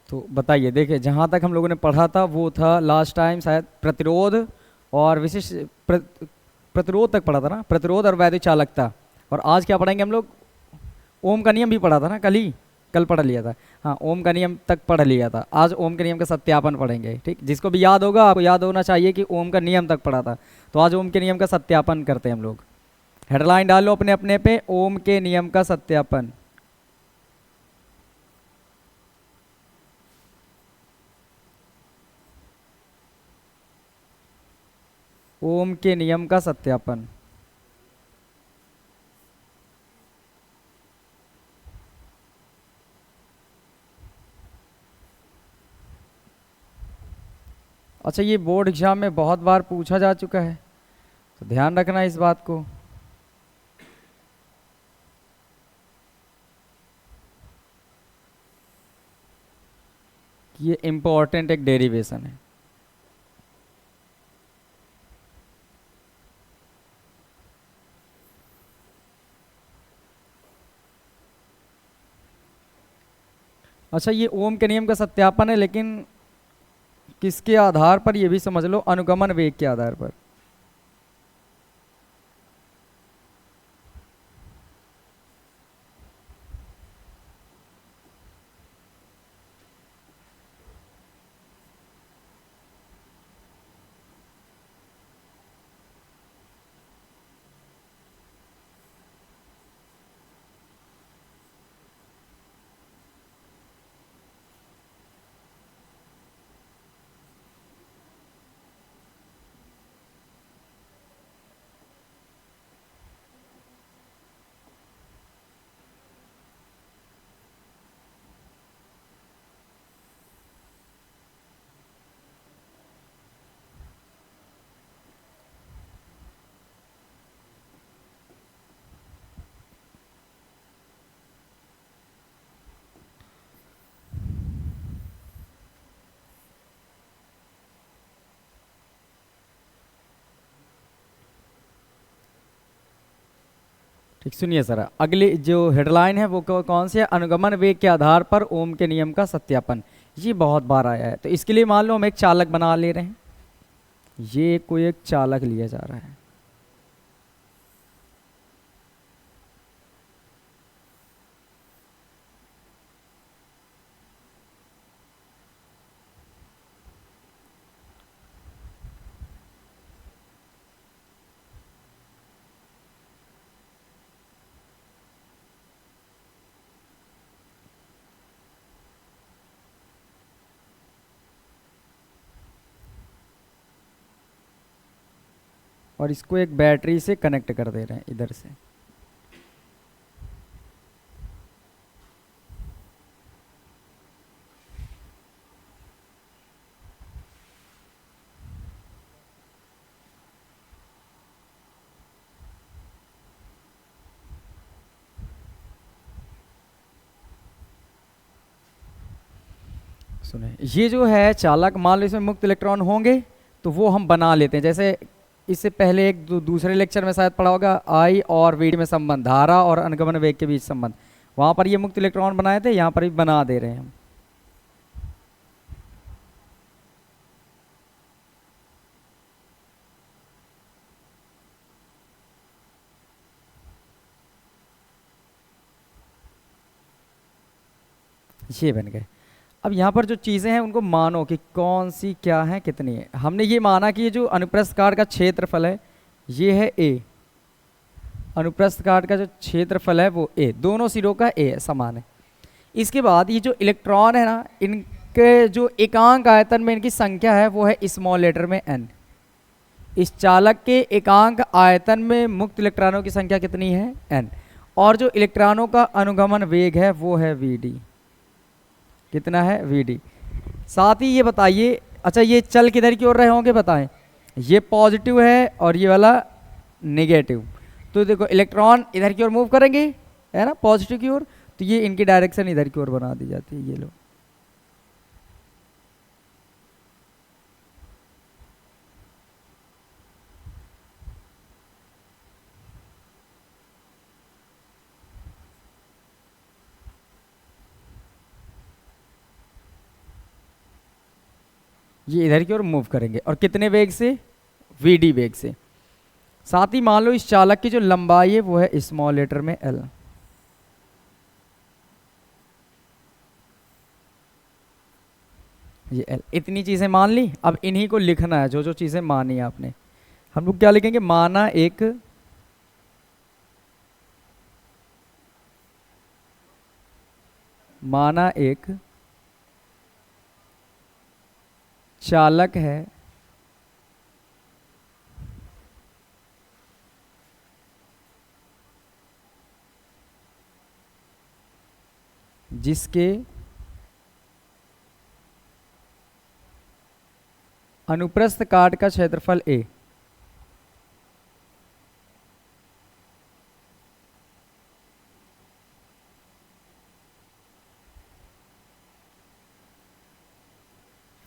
तो बताइए, देखिए जहाँ तक हम लोगों ने पढ़ा था वो था लास्ट टाइम शायद प्रतिरोध और विशिष्ट प्र, प्रतिरोध तक पढ़ा था ना, प्रतिरोध और वैद्युत चालकता। और आज क्या पढ़ेंगे हम लोग? ओम का नियम भी पढ़ा था ना कल ही, कल पढ़ लिया था। हाँ, ओम का नियम तक पढ़ लिया था, आज ओम के नियम का सत्यापन पढ़ेंगे। ठीक, जिसको भी याद होगा, आपको याद होना चाहिए कि ओम का नियम तक पढ़ा था। तो आज ओम के नियम का सत्यापन करते हैं हम लोग। हेडलाइन डालो अपने अपने पे, ओम के नियम का सत्यापन। ओम के नियम का सत्यापन। अच्छा, ये बोर्ड एग्जाम में बहुत बार पूछा जा चुका है, तो ध्यान रखना इस बात को। कि ये इम्पोर्टेंट एक डेरिवेशन है। अच्छा, ये ओम के नियम का सत्यापन है, लेकिन किसके आधार पर, ये भी समझ लो, अनुगमन वेग के आधार पर। ठीक, सुनिए सर, अगली जो हेडलाइन है वो कौन सी है? अनुगमन वेग के आधार पर ओम के नियम का सत्यापन। ये बहुत बार आया है, तो इसके लिए मान लो हम एक चालक बना ले रहे हैं। ये कोई एक चालक लिया जा रहा है। और इसको एक बैटरी से कनेक्ट कर दे रहे हैं इधर से। सुने, ये जो है चालक, मान लो इसमें मुक्त इलेक्ट्रॉन होंगे तो वो हम बना लेते हैं। जैसे इससे पहले एक दूसरे लेक्चर में शायद पढ़ा होगा, आई और वी में संबंध, धारा और अनुगमन वेग के बीच संबंध। वहां पर ये मुक्त इलेक्ट्रॉन बनाए थे, यहाँ पर भी बना दे रहे हैं हम। ये बन गए। अब यहाँ पर जो चीज़ें हैं उनको मानो कि कौन सी क्या है, कितनी है। हमने ये माना कि ये जो अनुप्रस्थ काट का क्षेत्रफल है ये है ए। अनुप्रस्थ काट का जो क्षेत्रफल है वो ए, दोनों सिरों का ए समान है। इसके बाद ये जो इलेक्ट्रॉन है ना, इनके जो एकांक आयतन में इनकी संख्या है वो है स्मॉल लेटर में एन। इस चालक के एकांक आयतन में मुक्त इलेक्ट्रॉनों की संख्या कितनी है? एन। और जो इलेक्ट्रॉनों का अनुगमन वेग है वो है वी डी। कितना है? V D. साथ ही ये बताइए, अच्छा ये चल किधर की ओर रहे होंगे बताएं? ये पॉजिटिव है और ये वाला नेगेटिव। तो देखो इलेक्ट्रॉन इधर की ओर मूव करेंगे, है ना, पॉजिटिव की ओर। तो ये इनकी डायरेक्शन इधर की ओर बना दी जाती है, ये लो। ये इधर की ओर मूव करेंगे, और कितने वेग से, वीडी वेग से। साथ ही मान लो इस चालक की जो लंबाई है वो है स्मॉल लेटर में एल। ये एल, इतनी चीजें मान ली। अब इन्हीं को लिखना है, जो जो चीजें मानी आपने। हम लोग क्या लिखेंगे, माना एक चालक है जिसके अनुप्रस्थ काट का क्षेत्रफल ए।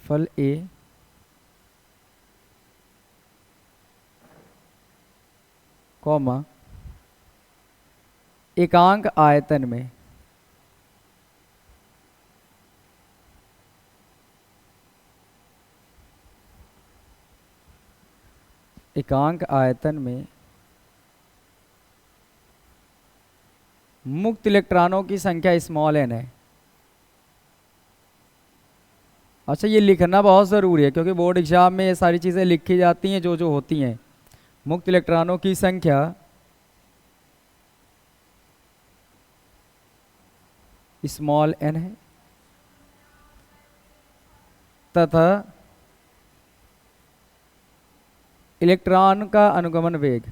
फल ए कॉमा एकांक आयतन में मुक्त इलेक्ट्रॉनों की संख्या स्मॉल एन है। अच्छा, ये लिखना बहुत ज़रूरी है क्योंकि बोर्ड एग्जाम में ये सारी चीज़ें लिखी जाती हैं जो जो होती हैं। मुक्त इलेक्ट्रॉनों की संख्या स्मॉल एन है तथा इलेक्ट्रॉन का अनुगमन वेग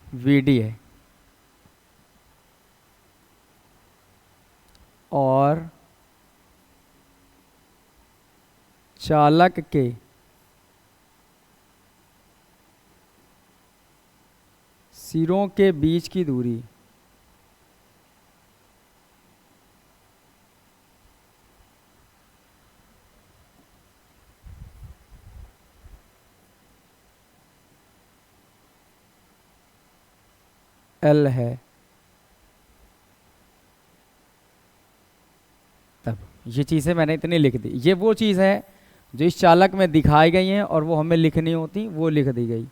वीडी है, और चालक के सिरों के बीच की दूरी एल है। तब ये चीज़ें मैंने इतनी लिख दी। ये वो चीज़ है जो इस चालक में दिखाई गई हैं और वो हमें लिखनी होती, वो लिख दी गई।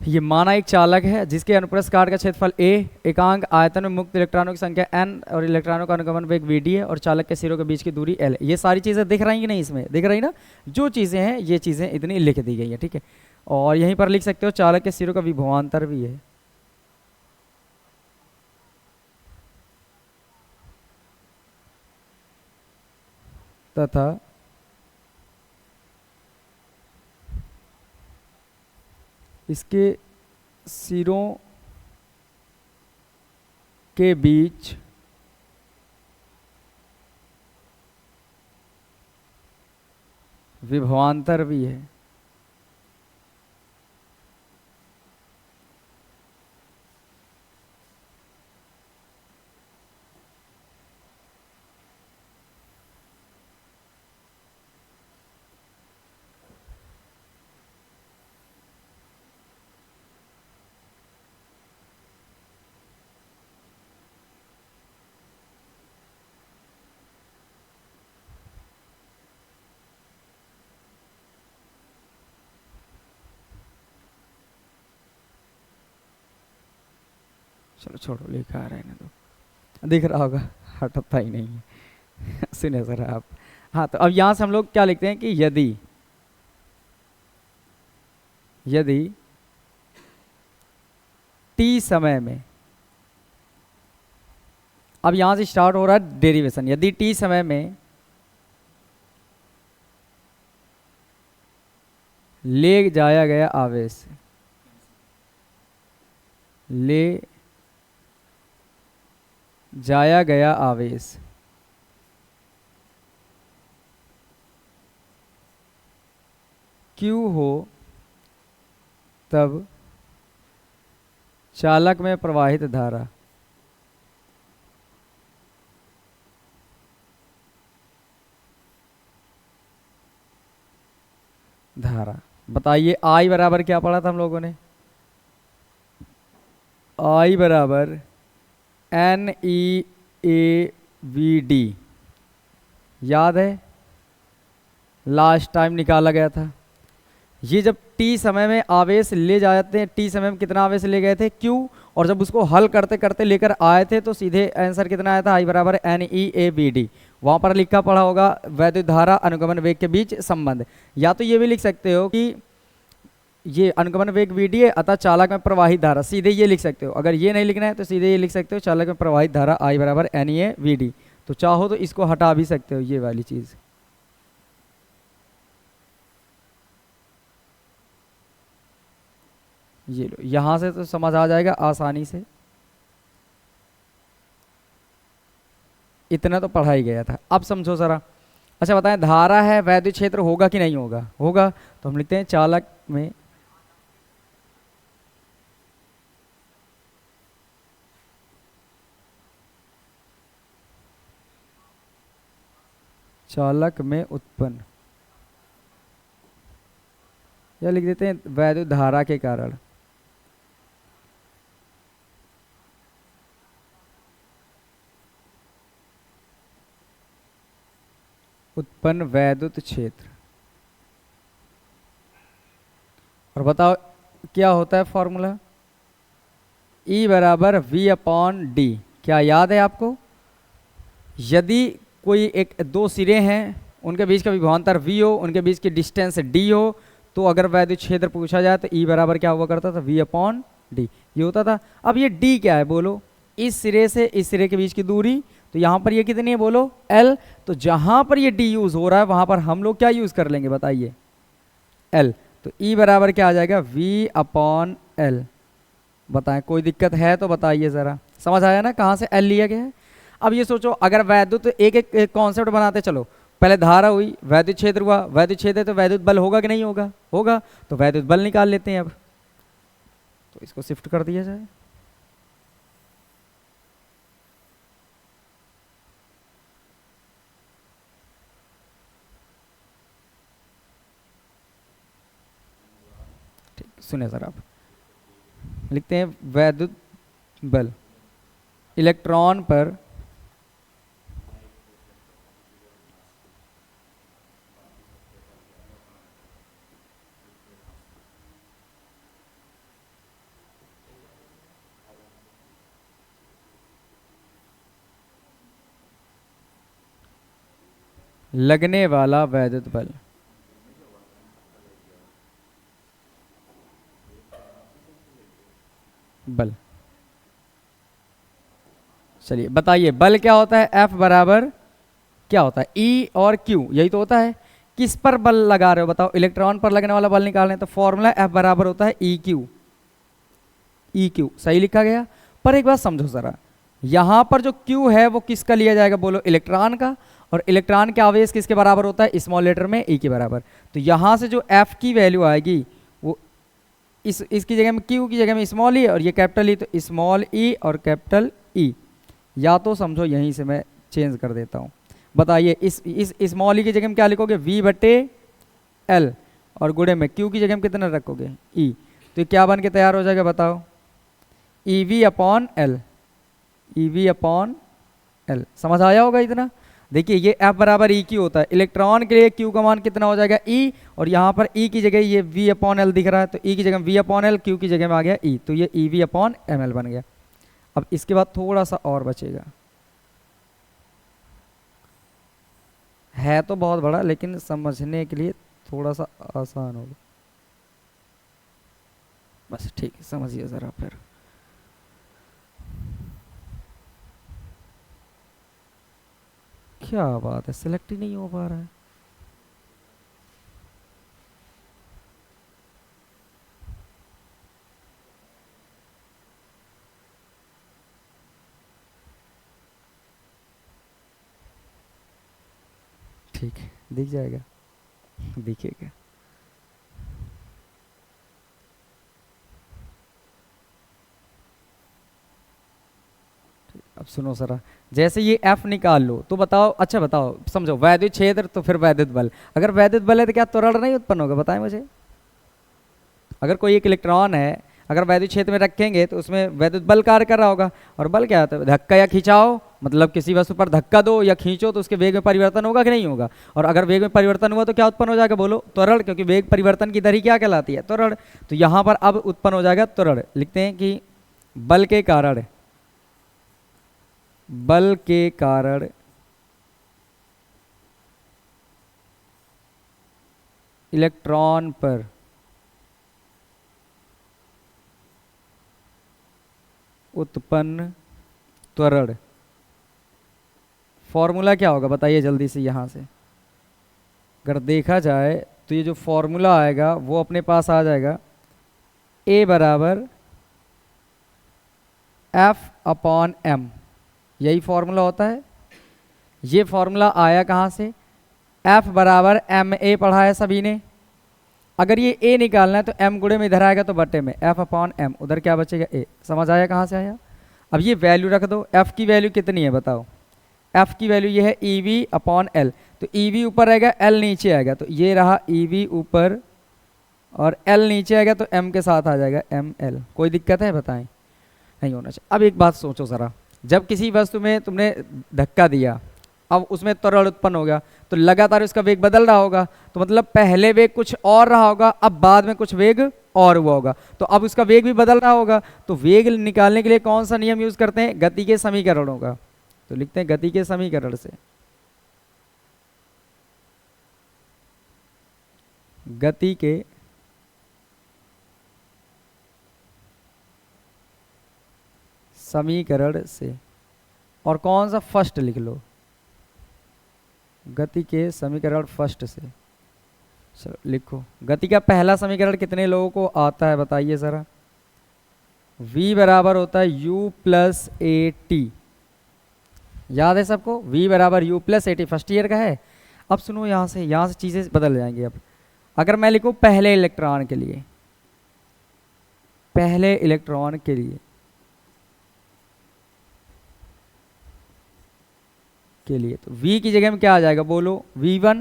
ये माना एक चालक है जिसके अनुप्रस्थ काट का क्षेत्रफल ए, एकांक आयतन में मुक्त इलेक्ट्रॉनों की संख्या n और इलेक्ट्रॉनों का अनुगमन वेग vd है, और चालक के सिरों के बीच की दूरी l। ये सारी चीज़ें दिख रही कि नहीं, इसमें दिख रही ना। जो चीज़ें हैं ये चीज़ें इतनी लिख दी गई हैं, ठीक है। और यहीं पर लिख सकते हो चालक के सिरों का विभवांतर भी है। तथा इसके सिरों के बीच विभवांतर भी है। चलो छोड़ो, लिखा आ रहा है ना, तो दिख रहा होगा, हटता ही नहीं है। सुने सर आप। हाँ, तो अब यहाँ से हम लोग क्या लिखते हैं कि यदि टी समय में, अब यहाँ से स्टार्ट हो रहा है डेरिवेशन। यदि टी समय में ले जाया गया आवेश, ले जाया गया आवेश Q हो, तब चालक में प्रवाहित धारा धारा। बताइए आई बराबर क्या पढ़ा था हम लोगों ने? आई बराबर NEAVD, याद है? लास्ट टाइम निकाला गया था। ये जब टी समय में आवेश ले जाते हैं, टी समय में कितना आवेश ले गए थे Q, और जब उसको हल करते करते लेकर आए थे तो सीधे आंसर कितना आया था? आई बराबर NEAVD। वहां पर लिखा पड़ा होगा वैद्युत धारा अनुगमन वेग के बीच संबंध। या तो ये भी लिख सकते हो कि ये अनुगमन वेग VD है, अतः चालक में प्रवाहित धारा, सीधे ये लिख सकते हो। अगर ये नहीं लिखना है तो सीधे ये लिख सकते हो चालक में प्रवाहित धारा आई बराबर NEAVD। तो चाहो तो इसको हटा भी सकते हो, ये वाली चीज। ये लो, यहां से तो समझ आ जाएगा आसानी से। इतना तो पढ़ा ही गया था, अब समझो जरा। अच्छा बताएं, धारा है, वैद्युत क्षेत्र होगा कि नहीं होगा? होगा। तो हम लिखते हैं चालक में, चालक में उत्पन्न, या लिख देते हैं वैद्युत धारा के कारण उत्पन्न वैद्युत क्षेत्र। और बताओ क्या होता है फॉर्मूला? E बराबर V/D। क्या याद है आपको? यदि कोई एक दो सिरे हैं, उनके बीच का विभवांतर V हो, उनके बीच की डिस्टेंस D हो, तो अगर वैद्युत क्षेत्र पूछा जाए तो E बराबर क्या हुआ करता था? V/D, ये होता था। अब ये D क्या है बोलो? इस सिरे से इस सिरे के बीच की दूरी। तो यहाँ पर ये कितनी है बोलो? L। तो जहाँ पर ये D यूज हो रहा है वहाँ पर हम लोग क्या यूज कर लेंगे बताइए? L। तो E बराबर क्या आ जाएगा? V/L। बताएं, कोई दिक्कत है तो बताइए ज़रा। समझ आया ना कहाँ से L लिया गया है? अब ये सोचो, अगर वैद्युत एक एक कॉन्सेप्ट बनाते चलो। पहले धारा हुई, वैद्युत क्षेत्र हुआ, वैद्युत क्षेत्र है तो वैद्युत बल होगा कि नहीं होगा? होगा। तो वैद्युत बल निकाल लेते हैं अब। तो इसको शिफ्ट कर दिया जाए। ठीक, सुने सर, आप लिखते हैं वैद्युत बल इलेक्ट्रॉन पर लगने वाला वैद्युत बल। बल, चलिए बताइए बल क्या होता है? F बराबर क्या होता है? E और Q, यही तो होता है। किस पर बल लगा रहे हो बताओ? इलेक्ट्रॉन पर लगने वाला बल निकालने, तो फॉर्मूला F बराबर होता है EQ। EQ सही लिखा गया। पर एक बात समझो जरा, यहां पर जो Q है वो किसका लिया जाएगा बोलो? इलेक्ट्रॉन का। और इलेक्ट्रॉन के आवेश किसके बराबर होता है? स्मॉल लेटर में E के बराबर। तो यहां से जो F की वैल्यू आएगी वो इसकी जगह में, Q की जगह में स्मॉल ई और ये कैपिटल E, तो स्मॉल E और कैपिटल E। या तो समझो यहीं से मैं चेंज कर देता हूँ। बताइए इस स्मॉल ई की जगह में क्या लिखोगे? V/L, और गुणे में Q की जगह में कितना रखोगे? E। तो क्या बन के तैयार हो जाएगा बताओ? EV/L। EV/L समझ आया होगा इतना? देखिए ये F बराबर EQ होता है। इलेक्ट्रॉन के लिए Q का मान कितना हो जाएगा? E। और यहाँ पर E की जगह ये V/L दिख रहा है, तो E की जगह V/L, Q की जगह में आ गया E, तो ये EV/ml बन गया। अब इसके बाद थोड़ा सा और बचेगा, है तो बहुत बड़ा लेकिन समझने के लिए थोड़ा सा आसान होगा। बस ठीक है, समझिए ज़रा फिर। क्या बात है, सिलेक्ट ही नहीं हो पा रहा है। ठीक है, दिख जाएगा, दिखेगा। अब सुनो सरा, जैसे ये F निकाल लो तो बताओ, अच्छा बताओ, समझो वैद्युत क्षेत्र तो फिर वैद्युत बल, अगर वैद्युत बल है तो क्या त्वरण नहीं उत्पन्न होगा, बताएं मुझे। अगर कोई एक इलेक्ट्रॉन है, अगर वैद्युत क्षेत्र में रखेंगे तो उसमें वैद्युत बल कार्य कर रहा होगा, और बल क्या होता है, धक्का या खिंचाव, मतलब किसी वस्तु पर धक्का दो या खींचो तो उसके वेग में परिवर्तन होगा कि नहीं होगा, और अगर वेग में परिवर्तन हुआ तो क्या उत्पन्न हो जाएगा, बोलो त्वरण, क्योंकि वेग परिवर्तन की दर ही क्या कहलाती है, त्वरण। तो यहाँ पर अब उत्पन्न हो जाएगा त्वरण, लिखते हैं कि बल के कारण, बल के कारण इलेक्ट्रॉन पर उत्पन्न त्वरण, फॉर्मूला क्या होगा बताइए जल्दी से। यहां से अगर देखा जाए तो ये जो फॉर्मूला आएगा वो अपने पास आ जाएगा, A बराबर F/m, यही फॉर्मूला होता है। ये फॉर्मूला आया कहाँ से, F बराबर ma पढ़ा है सभी ने। अगर ये A निकालना है तो m गुणे में इधर आएगा तो बटे में F/m, उधर क्या बचेगा A। समझ आया कहाँ से आया। अब ये वैल्यू रख दो, F की वैल्यू कितनी है बताओ, F की वैल्यू ये है EV/L, तो EV ऊपर आएगा L नीचे आएगा, तो ये रहा EV ऊपर और L नीचे आएगा तो m के साथ आ जाएगा ml। कोई दिक्कत है बताएं, नहीं होना चाहिए। अब एक बात सोचो ज़रा, जब किसी वस्तु में तुमने धक्का दिया, अब उसमें त्वरण उत्पन्न हो गया, तो लगातार उसका वेग बदल रहा होगा, तो मतलब पहले वेग कुछ और रहा होगा, अब बाद में कुछ वेग और हुआ होगा, तो अब उसका वेग भी बदल रहा होगा। तो वेग निकालने के लिए कौन सा नियम यूज करते हैं, गति के समीकरणों का। तो लिखते हैं गति के समीकरण से, गति के समीकरण से, और कौन सा, फर्स्ट लिख लो, गति के समीकरण फर्स्ट से। चलो लिखो, गति का पहला समीकरण कितने लोगों को आता है बताइए जरा। v बराबर होता है u प्लस ए टी, याद है सबको, v बराबर u plus A T, first year का है। अब सुनो, यहाँ से चीज़ें बदल जाएंगी। अब अगर मैं लिखूँ पहले इलेक्ट्रॉन के लिए, पहले इलेक्ट्रॉन के लिए तो v की जगह में क्या आ जाएगा बोलो, v1,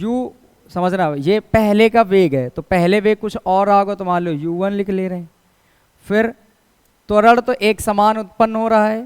u, समझना ये पहले का वेग है, तो पहले वेग कुछ और होगा तो मान लो u1 लिख ले रहे हैं। फिर त्वरण तो एक समान उत्पन्न हो रहा है,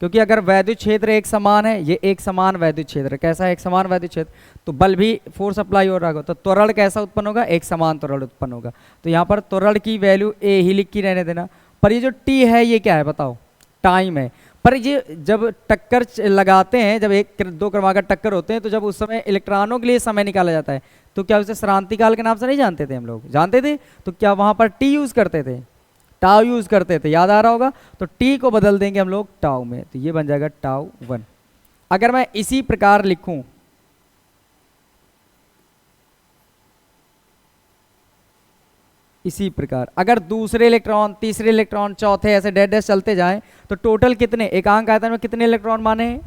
क्योंकि अगर वैद्युत क्षेत्र एक समान है, ये एक समान वैद्युत क्षेत्र, कैसा है, एक समान वैद्युत क्षेत्र, तो बल भी फोर्स अप्लाई हो रहा होगा, तो त्वरण कैसा उत्पन्न होगा, एक समान त्वरण उत्पन्न होगा। तो यहाँ पर त्वरण की वैल्यू a ही लिख के रहने देना। पर ये जो t है ये क्या है बताओ, टाइम है। पर ये जब टक्कर लगाते हैं, जब एक दो क्रमागत टक्कर होते हैं, तो जब उस समय इलेक्ट्रॉनों के लिए समय निकाला जाता है, तो क्या उसे श्रांति काल के नाम से नहीं जानते थे हम लोग, जानते थे, तो क्या वहां पर टी यूज करते थे, टाउ यूज करते थे, याद आ रहा होगा। तो टी को बदल देंगे हम लोग टाउ में, तो ये बन जाएगा टाउ 1। अगर मैं इसी प्रकार लिखूं, इसी प्रकार अगर दूसरे इलेक्ट्रॉन, तीसरे इलेक्ट्रॉन, चौथे, ऐसे डैश डैश चलते जाएं, तो टोटल कितने, एकांक आयतन में कितने इलेक्ट्रॉन माने हैं,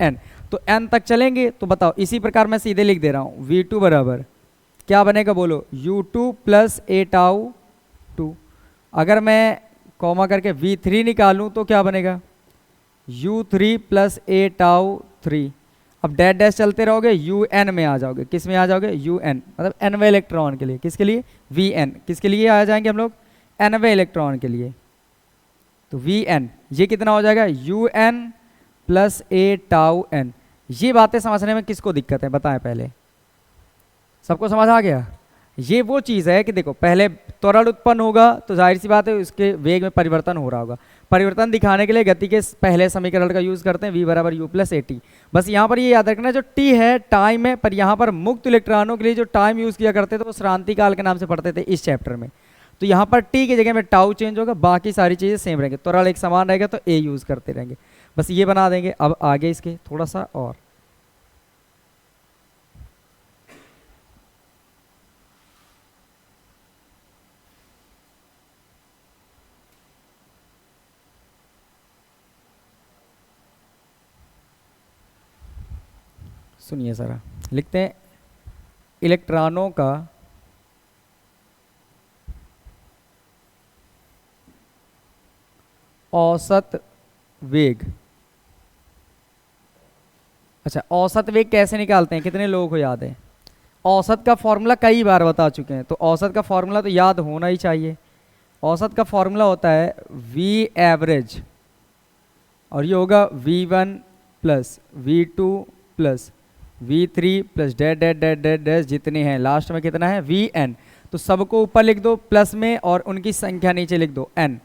n, तो n तक चलेंगे। तो बताओ, इसी प्रकार मैं सीधे लिख दे रहा हूं, v2 बराबर क्या बनेगा बोलो, u2 प्लस ए टाउ 2। अगर मैं कॉमा करके v3 निकालूं तो क्या बनेगा, u3 प्लस ए टाउ 3। अब डैश डैश चलते रहोगे, un में आ जाओगे, किस में आ जाओगे, un, मतलब nवे इलेक्ट्रॉन के लिए, किसके लिए, vn, किसके लिए आ जाएंगे हम लोग, nवे इलेक्ट्रॉन के लिए। तो vn ये कितना हो जाएगा, un प्लस ए टाउ n। ये बातें समझने में किसको दिक्कत है बताएं पहले, सबको समझ आ गया। ये वो चीज़ है कि देखो, पहले त्वरण उत्पन्न होगा तो जाहिर सी बात है उसके वेग में परिवर्तन हो रहा होगा। परिवर्तन दिखाने के लिए गति के पहले समीकरण का यूज करते हैं, v बराबर u प्लस ए टी। बस यहाँ पर ये याद रखना, जो t है टाइम है, पर यहाँ पर मुक्त इलेक्ट्रॉनों के लिए जो टाइम यूज किया करते थे वो श्रांति काल के नाम से पढ़ते थे इस चैप्टर में। तो यहाँ पर t की जगह में टाउ चेंज होगा, बाकी सारी चीज़ें सेम रहेंगे, त्वरण एक समान रहेगा तो a यूज करते रहेंगे। बस ये बना देंगे। अब आगे इसके थोड़ा सा और, सुनिए जरा, लिखते हैं इलेक्ट्रॉनों का औसत वेग। अच्छा, औसत वेग कैसे निकालते हैं, कितने लोगों को याद है? औसत का फॉर्मूला कई बार बता चुके हैं, तो औसत का फॉर्मूला तो याद होना ही चाहिए। औसत का फॉर्मूला होता है वी एवरेज, और ये होगा V1 plus V2 plus V3 plus that that that dot dash, जितने हैं लास्ट में कितना है Vn। तो सबको ऊपर लिख दो प्लस में और उनकी संख्या नीचे लिख दो n।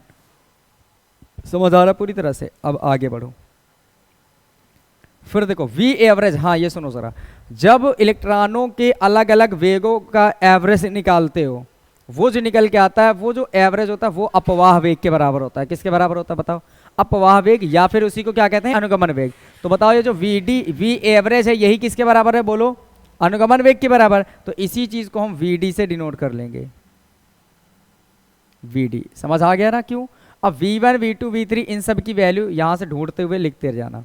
समझ आ रहा पूरी तरह से? अब आगे बढ़ो। फिर देखो V एवरेज, हाँ ये सुनो जरा, जब इलेक्ट्रॉनों के अलग अलग वेगों का एवरेज निकालते हो, वो जो निकल के आता है, वो जो एवरेज होता है वो अपवाह वेग के बराबर होता है। किसके बराबर होता है बताओ? अपवाह वेग, या फिर उसी को क्या कहते हैं, अनुगमन वेग। तो बताओ ये जो वी एवरेज है यही किसके बराबर है, बोलो? अनुगमन वेग के बराबर। तो इसी चीज को हम Vd से डिनोट कर लेंगे, Vd। समझ आ गया ना क्यों? अब V1 V2 V3 इन सब की वैल्यू यहां से ढूंढते हुए लिखते जाना।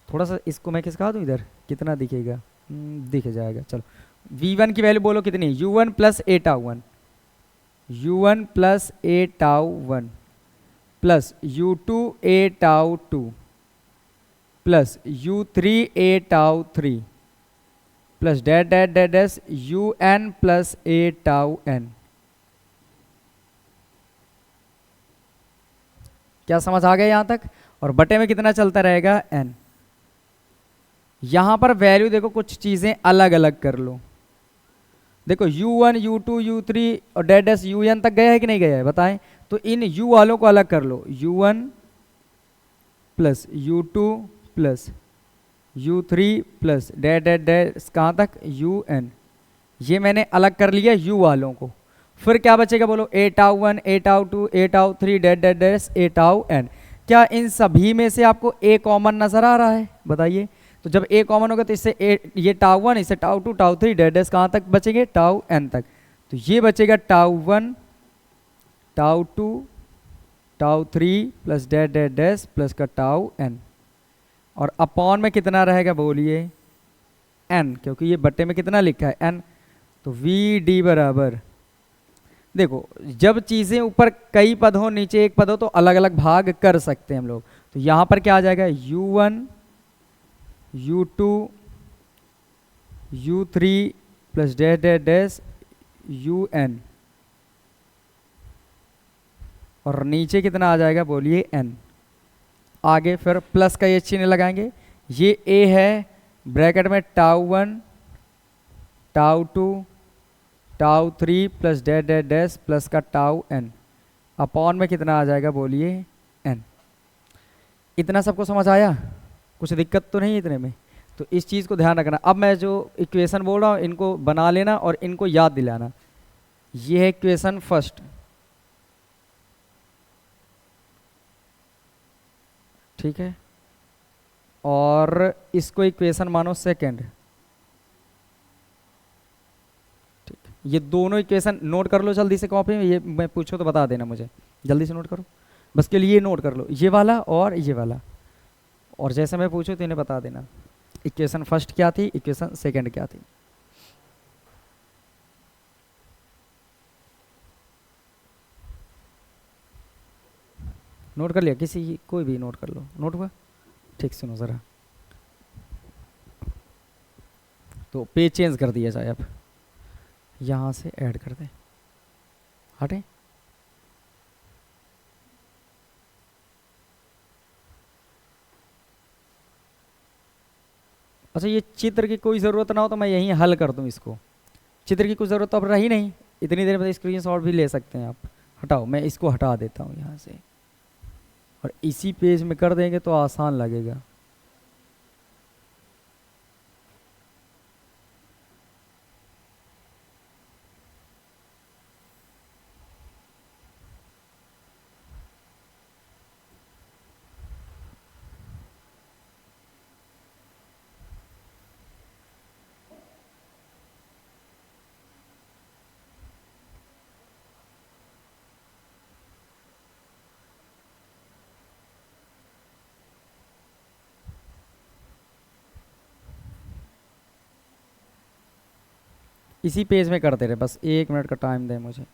थोड़ा सा इसको मैं खिसका दूं इधर, कितना दिखेगा? दिख जाएगा। चलो, V1 की वैल्यू बोलो कितनी? U1 plus A tau 1, U1 plus A tau 1 plus U2 A tau 2 plus U3 A tau 3 plus that that dot dash UN plus A tau n। क्या समझ आ गया यहां तक? और बटे में कितना चलता रहेगा? n। यहां पर वैल्यू देखो, कुछ चीजें अलग अलग कर लो। देखो U1 U2 U3 और डैट डैश UN तक गया है कि नहीं गया है, बताएं? तो इन U वालों को अलग कर लो, U1 plus U2 plus U3 plus that dot dash कहाँ तक? UN। ये मैंने अलग कर लिया U वालों को। फिर क्या बचेगा बोलो? A tau 1 A tau 2 A tau 3 dot dot dash A tau n। क्या इन सभी में से आपको ए कॉमन नजर आ रहा है, बताइए? तो जब ए कॉमन होगा तो इससे ये टाउ 1, इससे टाउ 2 टाउ 3 डैट डैश कहाँ तक बचेंगे? टाउ n तक। तो ये बचेगा tau 1 tau 2 tau 3 plus that dot dash plus का टाउ n। और अपॉन में कितना रहेगा बोलिए? n, क्योंकि ये बट्टे में कितना लिखा है? n। तो Vd बराबर, देखो जब चीजें ऊपर कई पद हो नीचे एक पद हो तो अलग अलग भाग कर सकते हैं हम लोग। तो यहां पर क्या आ जाएगा? U1 U2 U3 plus dash dash dash UN, और नीचे कितना आ जाएगा बोलिए? n। आगे फिर प्लस का ये चिन्ह लगाएंगे, ये a है, ब्रैकेट में tau 1 tau 2 tau 3 plus dash dash dash plus का टाउ n, अपॉन में कितना आ जाएगा बोलिए? n। इतना सबको समझ आया? कुछ दिक्कत तो नहीं इतने में? तो इस चीज़ को ध्यान रखना। अब मैं जो इक्वेशन बोल रहा हूँ इनको बना लेना और इनको याद दिलाना। ये है इक्वेशन फर्स्ट, ठीक है, और इसको इक्वेशन मानो सेकंड। ये दोनों इक्वेशन नोट कर लो जल्दी से कॉपी में, ये मैं पूछो तो बता देना मुझे, जल्दी से नोट करो। बस के लिए नोट कर लो, ये वाला और ये वाला, और जैसे मैं पूछूं तो इन्हें बता देना। इक्वेशन फर्स्ट क्या थी, इक्वेशन सेकंड क्या थी। नोट कर लिया? किसी कोई भी नोट कर लो। नोट हुआ? ठीक, सुनो ज़रा, तो पेज चेंज कर दिया जाए, अब यहाँ से ऐड कर दें, हटे। अच्छा, ये चित्र की कोई ज़रूरत ना हो तो मैं यहीं हल कर दूं इसको। चित्र की कोई ज़रूरत तो अब रही नहीं, इतनी देर में स्क्रीन शॉट भी ले सकते हैं आप। हटाओ, मैं इसको हटा देता हूँ यहाँ से, और इसी पेज में कर देंगे तो आसान लगेगा। इसी पेज में करते रहे, बस 1 मिनट का टाइम दें मुझे।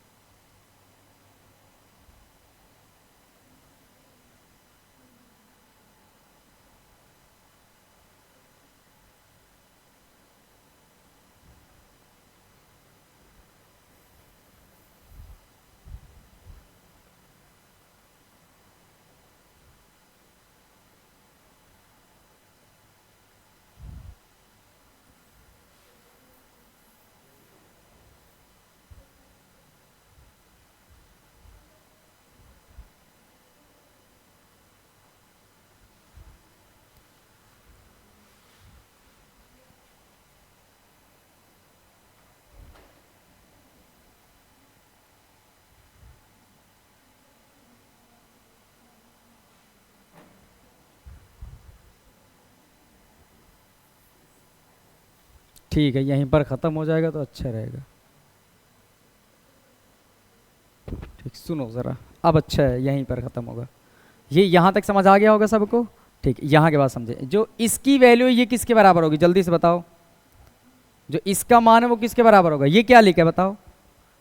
ठीक है, यहीं पर ख़त्म हो जाएगा तो अच्छा रहेगा। ठीक, सुनो ज़रा, अब अच्छा है, यहीं पर ख़त्म होगा। ये यहाँ तक समझ आ गया होगा सबको? ठीक, यहाँ के बाद समझे। जो इसकी वैल्यू ये किसके बराबर होगी, जल्दी से बताओ। जो इसका मान है वो किसके बराबर होगा? ये क्या लिखा है बताओ?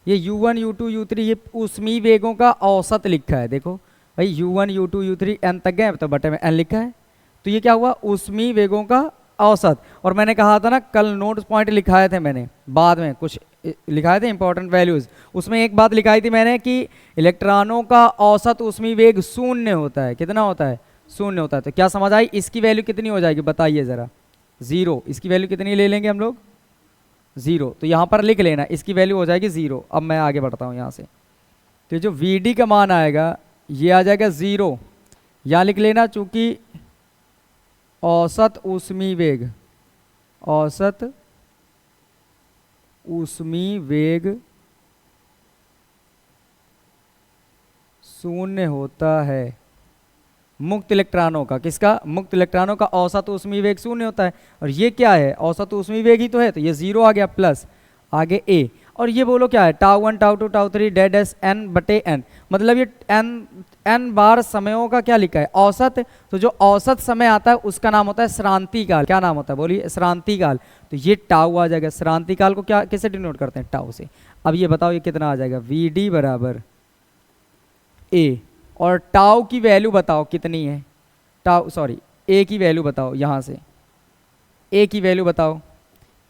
ये u1 u2 u3, ये ऊष्मीय वेगों का औसत लिखा है। देखो भाई, u1 u2 u3 n तक गए तो बटे में n लिखा है, तो ये क्या हुआ? ऊष्मीय वेगों का औसत। और मैंने कहा था ना, कल नोट पॉइंट लिखाए थे मैंने, बाद में कुछ लिखाए थे इंपॉर्टेंट वैल्यूज। उसमें एक बात लिखाई थी मैंने कि इलेक्ट्रॉनों का औसत ऊष्मीय वेग शून्य होता है। कितना होता है? शून्य होता है। तो क्या समझ आई? इसकी वैल्यू कितनी हो जाएगी बताइए ज़रा? 0। इसकी वैल्यू कितनी ले लेंगे हम लोग? 0। तो यहाँ पर लिख लेना, इसकी वैल्यू हो जाएगी 0। अब मैं आगे बढ़ता हूँ यहाँ से। तो जो Vd का मान आएगा ये आ जाएगा 0। यहाँ लिख लेना, चूंकि औसत ऊष्मीय वेग, औसत ऊष्मीय वेग शून्य होता है मुक्त इलेक्ट्रॉनों का। किसका? मुक्त इलेक्ट्रॉनों का औसत ऊष्मीय वेग शून्य होता है। और ये क्या है? औसत ऊष्मीय वेग ही तो है, तो ये 0 आ गया, प्लस आगे a। और ये बोलो क्या है? τ1 τ2 τ3 डैश n बटे n, मतलब ये n बार समयों का क्या लिखा है? औसत। तो जो औसत समय आता है उसका नाम होता है श्रांति काल। क्या नाम होता है बोलिए? श्रांति काल। तो ये टाउ आ जाएगा। श्रांति काल को क्या किससे डिनोट करते हैं? टाउ से। अब ये बताओ ये कितना आ जाएगा? Vd बराबर a। और टाउ की वैल्यू बताओ कितनी है? टाउ सॉरी ए की वैल्यू बताओ, यहाँ से ए की वैल्यू बताओ।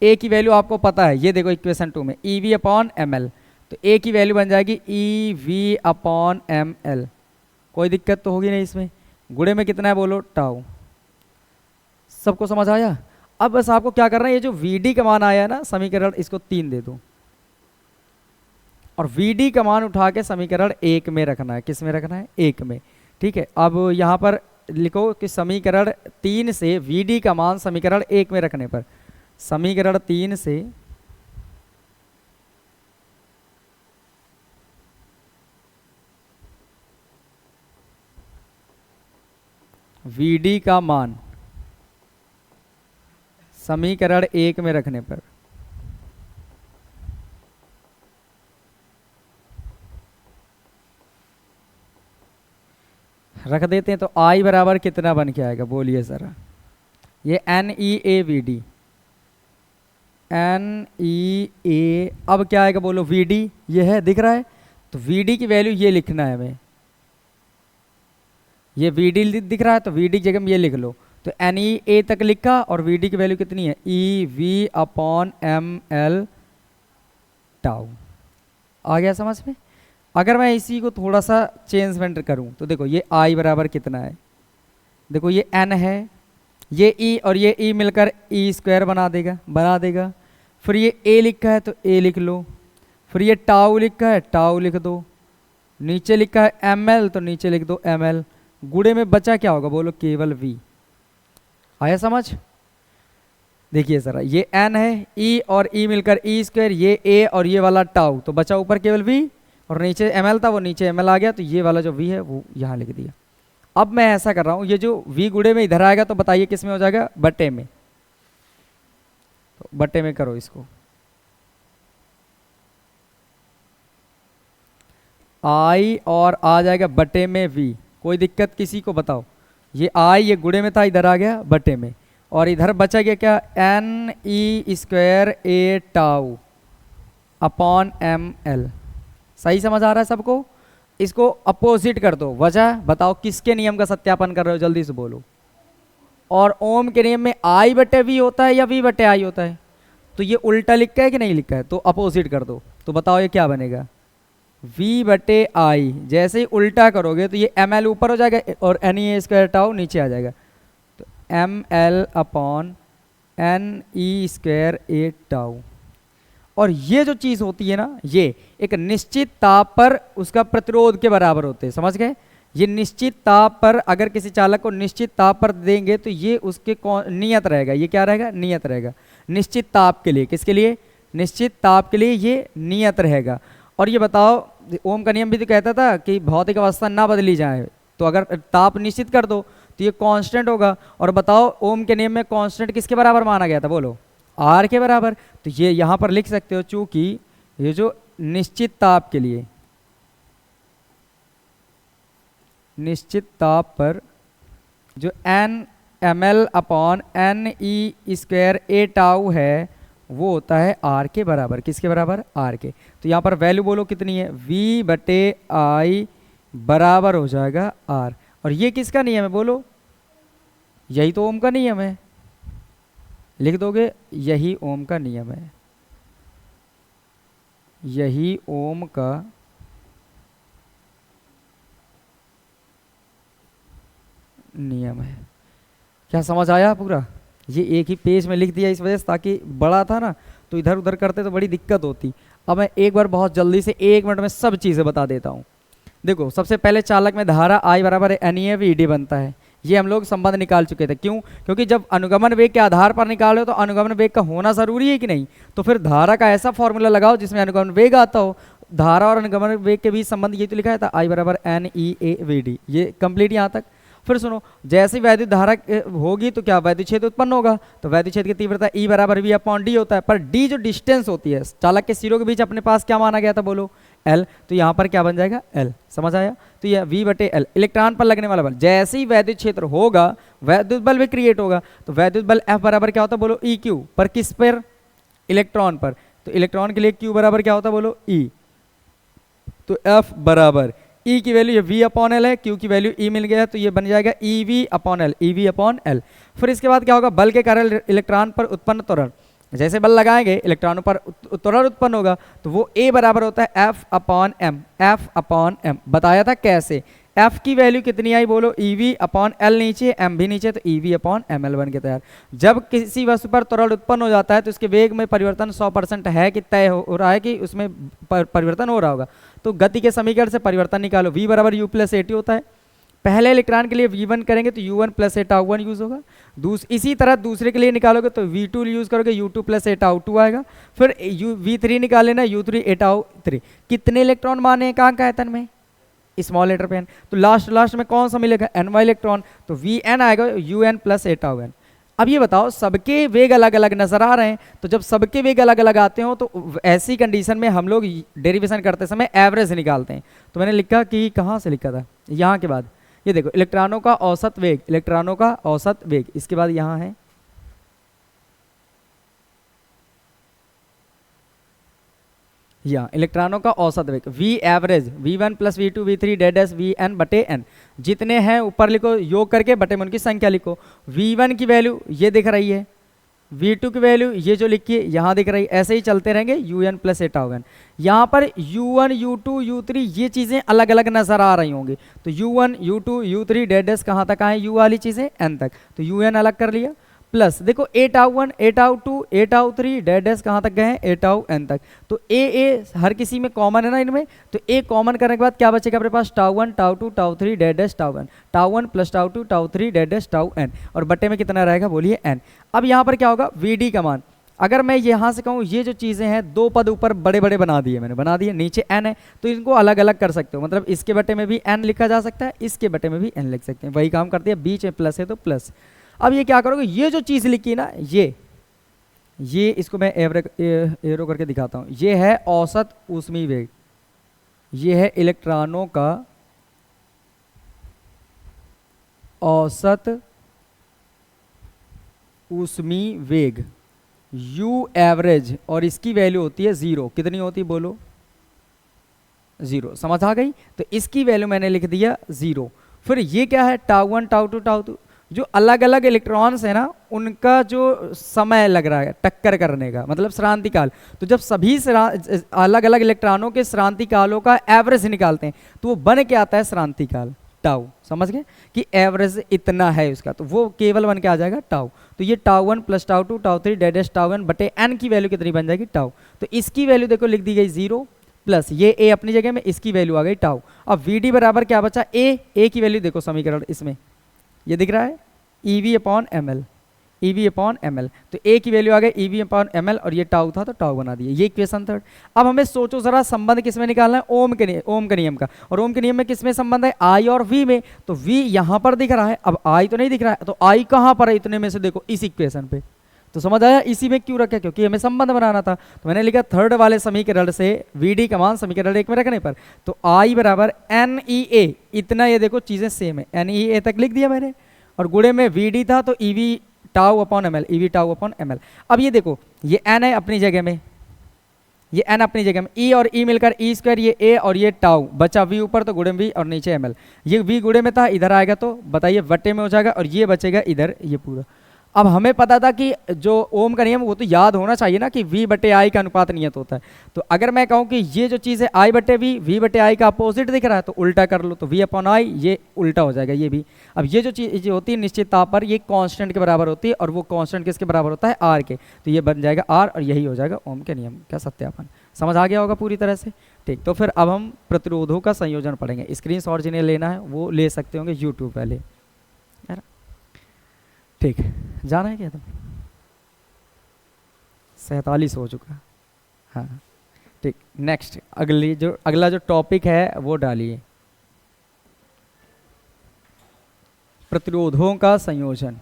ए की वैल्यू आपको पता है, ये देखो इक्वेशन 2 में EV अपॉन ml। तो ए की वैल्यू बन जाएगी EV अपॉन ml। कोई दिक्कत तो होगी नहीं इसमें। गुणे में कितना है बोलो? टाउ। सबको समझ आया? अब बस आपको क्या करना है, ये जो Vd का मान आया है ना समीकरण, इसको 3 दे दो और Vd का मान उठा के समीकरण 1 में रखना है। किस में रखना है? 1 में। ठीक है, अब यहाँ पर लिखो कि समीकरण 3 से Vd का मान समीकरण 1 में रखने पर, समीकरण 3 से Vd का मान समीकरण 1 में रखने पर रख देते हैं तो I बराबर कितना बन के आएगा बोलिए ज़रा? ये NeAVd, NeA। अब क्या आएगा बोलो? Vd ये है, दिख रहा है? तो Vd की वैल्यू ये लिखना है हमें। ये Vd दिख रहा है तो Vd की जगह में ये लिख लो। तो NeA तक लिखा और Vd की वैल्यू कितनी है? EV upon ml tau. आ गया समझ में? अगर मैं इसी को थोड़ा सा चेंजमेंट करूं तो देखो ये I बराबर कितना है? देखो ये n है, ये E और ये E मिलकर E² बना देगा। फिर ये A लिखा है तो A लिख लो, फिर ये टाउ लिखा है टाउ लिख दो, नीचे लिखा है ml तो नीचे लिख दो ml। गुणे में बचा क्या होगा बोलो? केवल V। आया समझ? देखिए ज़रा, ये n है, E और E मिलकर E², ये A और ये वाला टाउ, तो बचा ऊपर केवल V और नीचे ml था वो नीचे ml आ गया, तो ये वाला जो V है वो यहाँ लिख दिया। अब मैं ऐसा कर रहा हूँ, ये जो V गुणे में इधर आएगा तो बताइए किस में हो जाएगा? बटे में। तो बटे में करो इसको, I और आ जाएगा बटे में V। कोई दिक्कत किसी को बताओ? ये I ये गुणे में था, इधर आ गया बटे में, और इधर बचा गया क्या? NE² A tau upon ml। सही समझ आ रहा है सबको? इसको अपोजिट कर दो। वजह बताओ, किसके नियम का सत्यापन कर रहे हो? जल्दी से बोलो। और ओम के नियम में I बटे V होता है या V बटे I होता है? तो ये उल्टा लिखा है कि नहीं लिखा है? तो अपोजिट कर दो। तो बताओ ये क्या बनेगा? V बटे I। जैसे ही उल्टा करोगे तो ये ml ऊपर हो जाएगा और NE² टाउ नीचे आ जाएगा, तो ml upon NE² A tau. और ये जो चीज़ होती है ना, ये एक निश्चित ताप पर उसका प्रतिरोध के बराबर होते हैं। समझ गए? ये निश्चित ताप पर अगर किसी चालक को निश्चित ताप पर देंगे तो ये उसके नियत रहेगा। ये क्या रहेगा? नियत रहेगा। निश्चित ताप के लिए, किसके लिए? निश्चित ताप के लिए ये नियत रहेगा। और ये बताओ, ओम का नियम भी तो कहता था कि भौतिक अवस्था ना बदली जाए, तो अगर ताप निश्चित कर दो तो ये कांस्टेंट होगा। और बताओ ओम के नियम में कांस्टेंट किसके बराबर माना गया था बोलो? आर के बराबर। तो ये यहाँ पर लिख सकते हो, चूंकि ये जो निश्चित ताप के लिए, निश्चित ताप पर जो n ml upon n e square A tau है वो होता है आर के बराबर। किसके बराबर? आर के। तो यहाँ पर वैल्यू बोलो कितनी है, v बटे आई बराबर हो जाएगा आर। और ये किसका नियम है बोलो? यही तो ओम का नियम है, लिख दोगे यही ओम का नियम है, यही ओम का नियम है। क्या समझ आया पूरा? ये एक ही पेज में लिख दिया इस वजह से, ताकि बड़ा था ना तो इधर उधर करते तो बड़ी दिक्कत होती। अब मैं एक बार बहुत जल्दी से 1 मिनट में सब चीज़ें बता देता हूँ। देखो, सबसे पहले चालक में धारा I बराबर एन ई वी डी बनता है। ये हम लोग संबंध निकाल चुके थे। क्यों? क्योंकि जब अनुगमन वेग के आधार पर निकालो तो अनुगमन वेग का होना जरूरी है कि नहीं? तो फिर धारा का ऐसा फॉर्मूला लगाओ जिसमें अनुगमन वेग आता हो। धारा और अनुगमन वेग के बीच संबंध ये तो लिखा था, I बराबर N E A V D. ये कंप्लीट यहाँ तक। फिर सुनो, जैसे वैद्युत धारा होगी तो क्या वैद्युत क्षेत्र उत्पन्न होगा। तो वैद्युत क्षेत्र की तीव्रता E बराबर V अपॉन डी होता है। पर D जो डिस्टेंस होती है चालक के सिरों के बीच अपने पास क्या माना गया था बोलो? L। तो यहाँ पर क्या बन जाएगा? L। समझ आया? तो यह V बटे L इलेक्ट्रॉन पर लगने वाला बल। जैसे ही वैद्युत क्षेत्र होगा वैद्युत बल भी क्रिएट होगा। तो वैद्युत बल F बराबर क्या होता है बोलो? E Q. पर किस पर? इलेक्ट्रॉन पर। तो इलेक्ट्रॉन के लिए Q बराबर क्या होता है बोलो? E। तो F बराबर E की वैल्यू ये V अपॉन एल है, Q की वैल्यू E मिल गया है, तो ये बन जाएगा EV upon L, EV upon L. फिर इसके बाद क्या होगा? बल के कारण इलेक्ट्रॉन पर उत्पन्न त्वरण। जैसे बल लगाएंगे इलेक्ट्रॉनों पर त्वरण उत्पन्न होगा, तो वो A बराबर होता है F upon M। F upon M बताया था कैसे। F की वैल्यू कितनी आई बोलो? EV अपॉन एल नीचे, M भी नीचे, तो EV अपॉन ML बन के तैयार। जब किसी वस्तु पर त्वरण उत्पन्न हो जाता है तो उसके वेग में परिवर्तन 100% है कि तय हो रहा है कि उसमें परिवर्तन हो रहा होगा। तो गति के समीकरण से परिवर्तन निकालो। V बराबर U प्लस AT होता है। पहले इलेक्ट्रॉन के लिए V1 करेंगे तो U1 प्लस A-टाउ1 यूज होगा। इसी तरह दूसरे के लिए निकालोगे तो V2 यूज करोगे, U2 प्लस A-टाउ2 आएगा। फिर V3 निकाल लेना, U3 A-टाउ3। कितने इलेक्ट्रॉन माने हैं एकांक आयतन में? स्मॉल लेटर पे n। तो लास्ट में कौन सा मिलेगा? nवां इलेक्ट्रॉन। तो Vn आएगा UN प्लस A-टाउ-n। अब ये बताओ, सबके वेग अलग अलग नजर आ रहे हैं, तो जब सबके वेग अलग अलग आते हो तो ऐसी कंडीशन में हम लोग डेरिवेशन करते समय एवरेज निकालते हैं। तो मैंने लिखा कि कहाँ से लिखा था, यहाँ के बाद ये देखो, इलेक्ट्रॉनों का औसत वेग, इलेक्ट्रॉनों का औसत वेग, इसके बाद यहाँ है यहाँ इलेक्ट्रॉनों का औसत वेग V average, V1 plus V2 V3 डेडस Vn बटे n। जितने हैं ऊपर लिखो योग करके, बटे में उनकी संख्या लिखो। V1 की वैल्यू ये दिख रही है, V2 की वैल्यू ये जो लिखी है यहाँ दिख रही है। ऐसे ही चलते रहेंगे UN प्लस A-टाउ-n। यहाँ पर U1 U2 U3 ये चीज़ें अलग अलग नजर आ रही होंगी। तो U1 U2 U3 डेडस कहाँ तक आए? U वाली चीज़ें n तक, तो UN अलग कर लिया। प्लस देखो A-टाउ1 A-टाउ2 A-टाउ3 डेडस कहाँ तक गए हैं? A-टाउ-n तक। तो A हर किसी में कॉमन है ना इनमें, तो A कॉमन करने के बाद क्या बचेगा अपने पास? टाउ1 टाउ2 टाउ3 डेडस टाउ-n, टाउ1 प्लस टाउ2 टाउ3 डेडस टाउ-n, और बटे में कितना रहेगा बोलिए? n। अब यहाँ पर क्या होगा? VD का मान, अगर मैं यहाँ से कहूँ ये जो चीज़ें हैं, दो पद ऊपर बड़े बड़े बना दिए मैंने, बना दिए, नीचे n है, तो इनको अलग अलग कर सकते हो। मतलब इसके बटे में भी n लिखा जा सकता है, इसके बटे में भी n लिख सकते हैं, वही काम करते हैं। बीच में प्लस है तो प्लस। अब ये क्या करोगे? ये जो चीज़ लिखी ना, ये इसको मैं एरो करके दिखाता हूँ। ये है औसत ऊष्मीय वेग, ये है इलेक्ट्रॉनों का औसत ऊष्मीय वेग U एवरेज, और इसकी वैल्यू होती है 0। कितनी होती है बोलो? 0। समझ आ गई? तो इसकी वैल्यू मैंने लिख दिया 0। फिर ये क्या है? टाउ1 टाउ2 टाउ2, जो अलग अलग इलेक्ट्रॉन्स है ना, उनका जो समय लग रहा है टक्कर करने का, मतलब श्रांति काल। तो जब सभी अलग अलग इलेक्ट्रॉनों के श्रांति कालों का एवरेज निकालते हैं तो वो बन के आता है श्रांति काल टाउ। समझ गए कि एवरेज इतना है उसका, तो वो केवल बन के आ जाएगा टाउ। तो ये टाउ1 प्लस टाउ2 टाउ3 डेडस टाउ-n बटे n की वैल्यू कितनी बन जाएगी? टाउ। तो इसकी वैल्यू देखो लिख दी गई 0, प्लस ये A अपनी जगह में, इसकी वैल्यू आ गई टाउ। अब VD बराबर क्या बचा? A की वैल्यू देखो समीकरण इसमें ये दिख रहा है, EV upon ML, EV upon ML। तो A की वैल्यू आ गई EV अपॉन ML, और ये टाउ था तो टाउ बना दिए। ये इक्वेशन थर्ड। अब हमें सोचो जरा, संबंध किस में निकालना है? ओम के नियम का। और ओम के नियम में किस में संबंध है? I और V में। तो V यहाँ पर दिख रहा है, अब I तो नहीं दिख रहा है, तो I कहाँ पर है इतने में से? देखो इस इक्वेशन पे। तो समझ आया इसी में क्यों रखा, क्योंकि हमें संबंध बनाना था। तो मैंने लिखा थर्ड वाले समीकरण से VD का मान समीकरण 1 में रखने पर, तो I बराबर NEA, इतना ये देखो चीज़ें सेम है, NEA तक लिख दिया मैंने, और गुणे में VD था तो EV tau upon ML, EV tau upon ML। अब ये देखो ये N है अपनी जगह में, ये N अपनी जगह में, E और E मिलकर E स्क्वायर, ये A और ये टाउ, बचा V ऊपर तो गुणे V और नीचे ML, ये V गुणे में था इधर आएगा तो बताइए बट्टे में हो जाएगा, और ये बचेगा इधर ये पूरा। अब हमें पता था कि जो ओम का नियम वो तो याद होना चाहिए ना कि V बटे I का अनुपात नियत होता है। तो अगर मैं कहूँ कि ये जो चीज़ है I बटे V बटे I का अपोजिट दिख रहा है तो उल्टा कर लो, तो V अपॉन I ये उल्टा हो जाएगा ये भी। अब ये जो चीज़ होती है निश्चितता पर ये कांस्टेंट के बराबर होती है, और वो कांस्टेंट किसके बराबर होता है R के, तो ये बन जाएगा R, और यही हो जाएगा ओम के नियम का सत्यापन। समझ आ गया होगा पूरी तरह से, ठीक। तो फिर अब हम प्रतिरोधों का संयोजन पढ़ेंगे। स्क्रीनशॉट जिन्हें लेना है वो ले सकते होंगे यूट्यूब पहले, ठीक। जाना है क्या तुम? 47 हो चुका, हाँ ठीक। नेक्स्ट अगला जो टॉपिक है वो डालिए, प्रतिरोधों का संयोजन।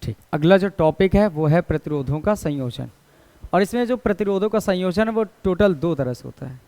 ठीक, अगला जो टॉपिक है वो है प्रतिरोधों का संयोजन। और इसमें जो प्रतिरोधों का संयोजन है वो टोटल 2 तरह से होता है।